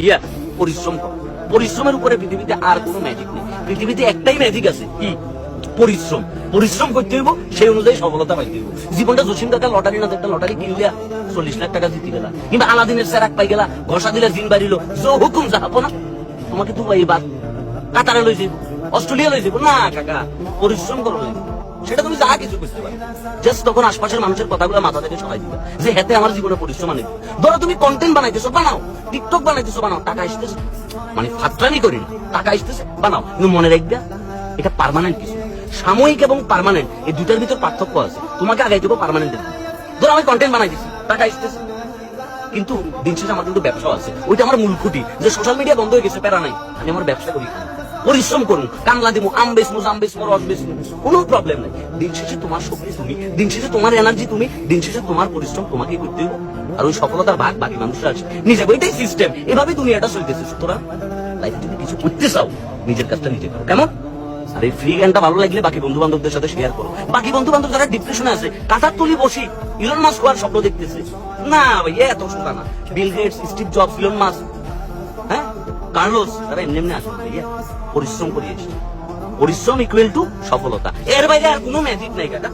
ইয়া পরিশ্রম করো। পরিশ্রমের উপরে পৃথিবীতে আর কোনো ম্যাজিক নেই। পৃথিবীতে একটাই ম্যাজিক আছে, কি? পরিশ্রম। পরিশ্রম করতে হইব, সেই অনুযায়ী সফলতা পাইতে হইব। জীবনটা জসিম কাকা লটারি না একটা লটারি কিনলিয়া 40 লাখ টাকা জিতে গেলা, কিংবা আলাদিনের সেরাক পাই গেলা, ঘষা দিলে জিন বাড়িল, জো হুকুম যাবো না তোমাকে তো এবার কাতারে লই যাবো, অস্ট্রেলিয়া লই যাবো না কাকা। পরিশ্রম করো, সেটা তুমি যা কিছু করতে পারো। জাস্ট তখন আশপাশের মানুষের কথাগুলো মাথা থেকে সরাই দিবে যে হেতে আমার জীবনে পরিশ্রম আনে। ধরো তুমি কন্টেন্ট বানাইতেছো, বানাও। টিকটক বানাইতেছো, বানাও। টাকা আসতেছে, মানে ফাত্রামি করি না, টাকা আসতেছে, বানাও। কিন্তু মনে রাখবে, এটা পার্মানেন্ট কিছু। সাময়িক এবং পার্মানেন্ট এই দুটার ভিতর পার্থক্য আছে। তোমাকে আগে দেবো পার্মানেন্ট দেবো। ধরো আমি কন্টেন্ট বানাইতেছি, টাকা আসতেছে, কিন্তু দিন শেষে আমার কিন্তু ব্যবসা আছে। ওইটা আমার মূল খুঁটি, যে সোশ্যাল মিডিয়া বন্ধ হয়ে গেছে, প্যারা নাই, আমি আমার ব্যবসা করি। পরিশ্রম করুন, কামলা দিব, আম বেচমো, জাম বেচমো, রস বেচমো, কোনো প্রবলেম নাই। দিন শেষে তোমার শক্তি তুমি, দিন শেষে তোমার এনার্জি তুমি, দিন শেষে তোমার পরিশ্রম তোমাকে করতে হবে। আর ওই সফলতার ভাগ বাকি মানুষরা আছে নিজে। ওইটাই সিস্টেম, এভাবেই দুনিয়াটা চলতেছে। সুতরাং লাইফে যদি কিছু করতে চাও, নিজের কাজটা নিজে করো, কেমন? আর এই ফ্রি জ্ঞানটা ভালো লাগলে বাকি বন্ধু বান্ধবদের সাথে শেয়ার করো। বাকি বন্ধু বান্ধব যারা ডিপ্রেশনে আছে, কাঁথার তলি বসি ইলন মাস্ক হওয়ার স্বপ্ন দেখতেছে, না ভাই এত সোজা না। Bill Gates, Steve Jobs, Elon Musk, হ্যাঁ, কার্লোস, তারা এমনি এমনি আসবে ভাইয়া, পরিশ্রম করিয়ে এসছে। পরিশ্রম ইকুয়াল টু সফলতা, এর বাইরে আর কোনো ম্যাজিক নাই কাকা।